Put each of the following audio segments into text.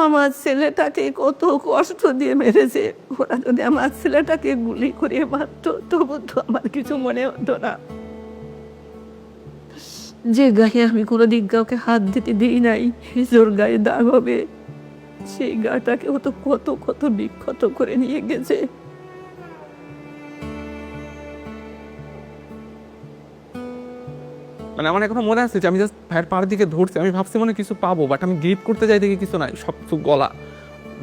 আমার ছেলেটাকে কত কষ্ট দিয়ে মেরেছে। ওরা যদি আমার ছেলেটাকে গুলি করে মারতো তবু তো আমার কিছু মনে হতো না। যে গায়ে আমি কোনোদিন কাউকে হাত দিতে দিই নাই, জোর গায়ে দাগ হবে, সেই গাটাকে ও তো কত কত বিক্ষত করে নিয়ে গেছে। মানে আমার এখনো মনে আছে যে আমি জাস্ট ভাইয়ের পাড়ের দিকে ধরছি, আমি ভাবছি মনে কিছু পাবো, বাট আমি গ্রিপ করতে যাই দেখি কিছু নাই, সব কিছু গলা।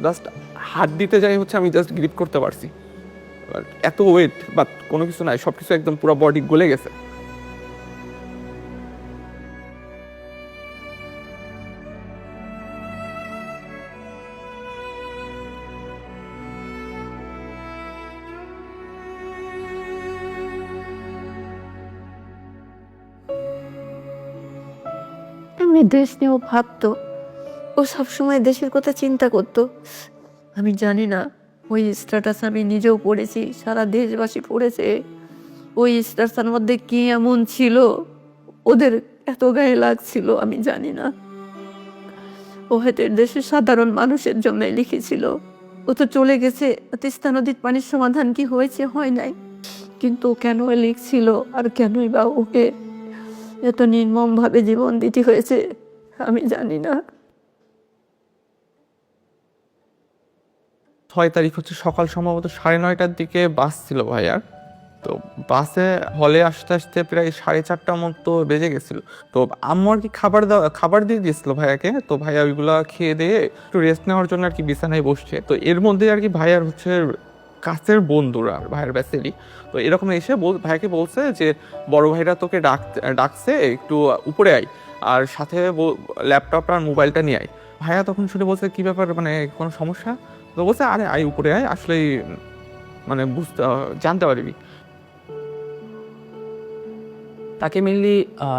জাস্ট হাত দিতে যাই হচ্ছে আমি জাস্ট গ্রিপ করতে পারছি, এত ওয়েট বাট কোনো কিছু নাই, সব কিছু একদম পুরো বডি গলে গেছে। এমনি দেশ নিয়েও ভাবতো, ও সবসময় দেশের কথা চিন্তা করতো। আমি জানি না ওই স্ট্যাটাস আমি নিজেও পড়েছি, সারা দেশবাসী পড়েছে। ওই স্ট্যাটাসের মধ্যে কি এমন ছিল ওদের এত গায়ে লাগছিল আমি জানি না। ও হয়তো দেশের সাধারণ মানুষের জন্য লিখেছিল। ও তো চলে গেছে, তিস্তা নদীর পানির সমাধান কি হয়েছে, হয় নাই, কিন্তু কেন লিখছিল আর কেনই বা ওকে এত নির্মমভাবে জীবন দিতে হয়েছে আমি জানি না। 6 তারিখ হচ্ছে সকাল সম্ভবত 9:30টার দিকে বাস ছিল ভাইয়ার। তো বাসে হলে আসতে আসতে প্রায় 4:30টার মতো বেজে গেছিল। তো আম্মু আর কি খাবার দিয়ে দিয়েছিল ভাইয়াকে। তো ভাইয়া ওইগুলা খেয়ে দিয়ে একটু রেস্ট নেওয়ার জন্য আর কি বিছানায় বসছে। তো এর মধ্যে আর কি ভাইয়ার হচ্ছে কাছের বন্ধুরা ভাইয়ের ব্যাচেরই তো এরকম এসে ভাইয়াকে বলছে যে বড় ভাইরা তোকে ডাকছে, একটু উপরে আয়, আর সাথে ল্যাপটপ আর মোবাইলটা নিয়ে আয়। ভাইয়া তখন শুনে বলছে কি ব্যাপার, মানে কোনো সমস্যা? তো বলছে আরে আয় উপরে আয়, আসলেই মানে জানতে পারবি। তাকে মেনলি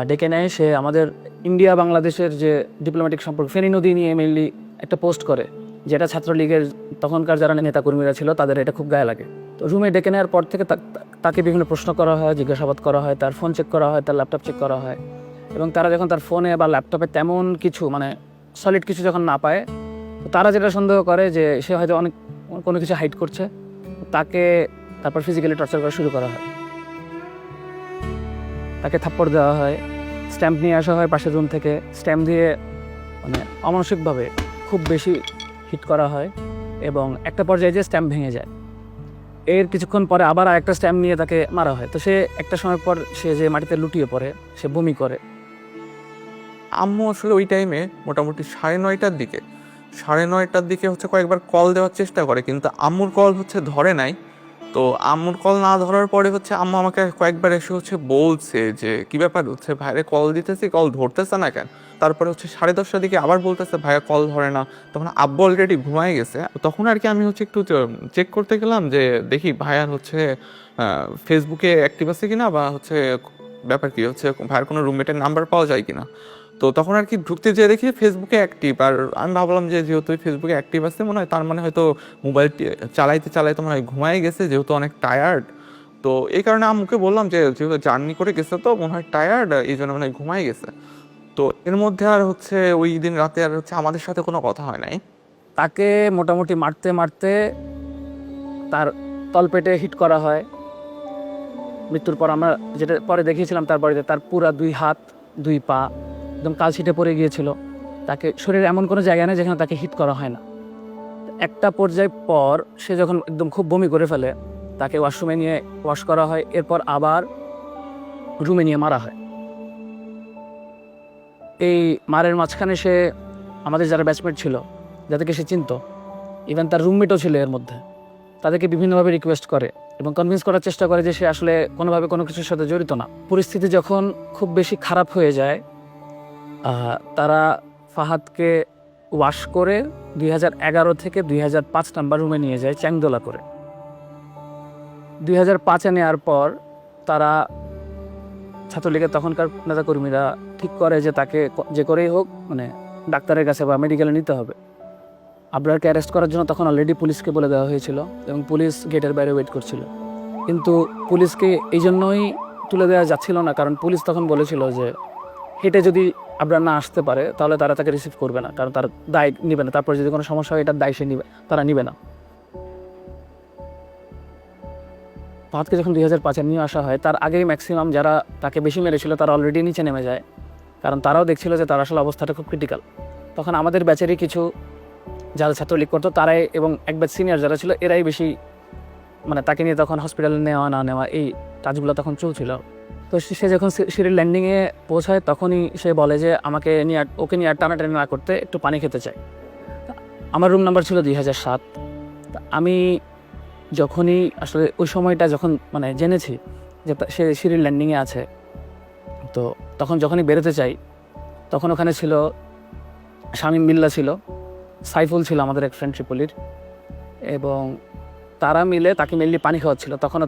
ডেকে নেয়, সে আমাদের ইন্ডিয়া বাংলাদেশের যে ডিপ্লোম্যাটিক সম্পর্ক ফেনী নদী নিয়ে মেনলি একটা পোস্ট করে, যেটা ছাত্রলীগের তখনকার যারা নেতাকর্মীরা ছিল তাদের এটা খুব গায়ে লাগে। তো রুমে ডেকে নেওয়ার পর থেকে তাকে বিভিন্ন প্রশ্ন করা হয়, জিজ্ঞাসাবাদ করা হয়, তার ফোন চেক করা হয়, তার ল্যাপটপ চেক করা হয়। এবং তারা যখন তার ফোনে বা ল্যাপটপে তেমন কিছু মানে সলিড কিছু যখন না পায়, তো তারা যেটা সন্দেহ করে যে সে হয়তো অনেক কোনো কিছু হাইড করছে, তাকে তারপর ফিজিক্যালি টর্চার করা শুরু করা হয়। তাকে থাপ্পড় দেওয়া হয়, স্ট্যাম্প নিয়ে আসা হয় পাশের রুম থেকে, স্ট্যাম্প দিয়ে মানে অমানসিকভাবে খুব বেশি হিট করা হয় এবং একটা পর্যায়ে যে স্ট্যাম্প ভেঙে যায়। এর কিছুক্ষণ পরে আবার আরেকটা স্ট্যাম্প নিয়ে তাকে মারা হয়। তো সে একটা সময় পর সে যে মাটিতে লুটিয়ে পড়ে, সে বমি করে। আম্মু আসলে ওই টাইমে মোটামুটি 9:30টার দিকে হচ্ছে কয়েকবার কল দেওয়ার চেষ্টা করে, কিন্তু আম্মুর কল হচ্ছে ধরে নাই। তো আম্মুর কল না ধরার পরে হচ্ছে আম্মু আমাকে কয়েকবার এসে হচ্ছে বলছে যে কি ব্যাপার, হচ্ছে ভাইরে কল দিতেছি, কল ধরতেছে না কেন? তারপরে হচ্ছে 10:30টার দিকে আবার বলতেছে ভাইয়া কল ধরে না। তখন আব্বু অলরেডি ঘুমায় গেছে। তখন আর কি আমি হচ্ছে একটু চেক করতে গেলাম যে দেখি ভাইয়ার হচ্ছে ফেসবুকে অ্যাক্টিভ আছে কিনা, বা হচ্ছে ব্যাপার কি হচ্ছে ভাইয়ার কোনো রুমমেটের নাম্বার পাওয়া যায় কিনা। তো তখন আর কি ঢুকতে যেয়ে দেখি ফেসবুকে অ্যাক্টিভ, আর আমি ভাবলাম যে যেহেতু ফেসবুকে অ্যাক্টিভ আছে মনে হয়, তার মানে হয়তো মোবাইল চালাইতে চালাইতে মনে হয় ঘুমাই গেছে, যেহেতু অনেক টায়ার্ড। তো এই কারণে আম্মুকে বললাম যে যেহেতু জার্নি করে গেছে তো মনে হয় টায়ার্ড, এই জন্য মনে হয় ঘুমাই গেছে। তো এর মধ্যে আর হচ্ছে ওই দিন রাতে আর হচ্ছে আমাদের সাথে কোনো কথা হয় নাই। তাকে মোটামুটি মারতে মারতে তার তলপেটে হিট করা হয়। মৃত্যুর পর আমরা যেটা পরে দেখিয়েছিলাম তার বাড়িতে, তার পুরা 2 হাত 2 পা একদম কালছিটে পড়ে গিয়েছিল। তাকে শরীরে এমন কোনো জায়গা নেই যেখানে তাকে হিট করা হয় না। একটা পর্যায় পর সে যখন একদম খুব বমি করে ফেলে, তাকে ওয়াশরুমে নিয়ে ওয়াশ করা হয়, এরপর আবার রুমে নিয়ে মারা হয়। এই মারের মাঝখানে সে আমাদের যারা ব্যাচমেট ছিল, যাদেরকে সে চিনত, ইভেন তার রুমমেটও ছিল এর মধ্যে, তাদেরকে বিভিন্নভাবে রিকোয়েস্ট করে এবং কনভিন্স করার চেষ্টা করে যে সে আসলে কোনোভাবে কোনো কিছুর সাথে জড়িত না। পরিস্থিতি যখন খুব বেশি খারাপ হয়ে যায়, তারা ফাহাদকে ওয়াশ করে 2011 থেকে 2005 নাম্বার রুমে নিয়ে যায় চ্যাংদোলা করে। 2005-এ নেওয়ার পর তারা ছাত্রলীগের তখনকার নেতাকর্মীরা ঠিক করে যে তাকে যে করেই হোক মানে ডাক্তারের কাছে বা মেডিকেলে নিতে হবে। আবরারকে অ্যারেস্ট করার জন্য তখন অলরেডি পুলিশকে বলে দেওয়া হয়েছিল এবং পুলিশ গেটের বাইরে ওয়েট করছিল। কিন্তু পুলিশকে এই জন্যই তুলে দেওয়া যাচ্ছিল না, কারণ পুলিশ তখন বলেছিল যে হেঁটে যদি আবরার না আসতে পারে তাহলে তারা তাকে রিসিভ করবে না, কারণ তার দায় নিবে না। তারপর যদি কোনো সমস্যা হয় এটার দায় সে নিবে, তারা নিবে না। ফাহাদকে যখন 2005-এ নিয়ে আসা হয় তার আগেই ম্যাক্সিমাম যারা তাকে বেশি মেরেছিল তারা অলরেডি নিচে নেমে যায়, কারণ তারাও দেখছিল যে তার আসলে অবস্থাটা খুব ক্রিটিক্যাল। তখন আমাদের ব্যাচেরই কিছু যারা ছাত্রলীগ করতো তারাই এবং এক ব্যাচ সিনিয়র যারা ছিল এরাই বেশি মানে তাকে নিয়ে তখন হসপিটালে নেওয়া না নেওয়া এই কাজগুলো তখন চলছিল। তো সে যখন সিঁড়ির ল্যান্ডিংয়ে পৌঁছায় তখনই সে বলে যে আমাকে নিয়ে ওকে নিয়ে আর টানাটানি না করতে একটু পানি খেতে চাই। আমার রুম নাম্বার ছিল 2007। আমি যখনই আসলে ওই সময়টা যখন মানে জেনেছি যে সে সিঁড়ির ল্যান্ডিংয়ে আছে, তো তখন যখনই বেরোতে চাই তখন ওখানে ছিল শামীম বিল্লাহ ছিল, সাইফুল ছিল আমাদের এক ফ্রেন্ড ট্রিপলির, এবং তারা মিলে তাকে মেনলি পানি খাওয়াচ্ছিল। তখনও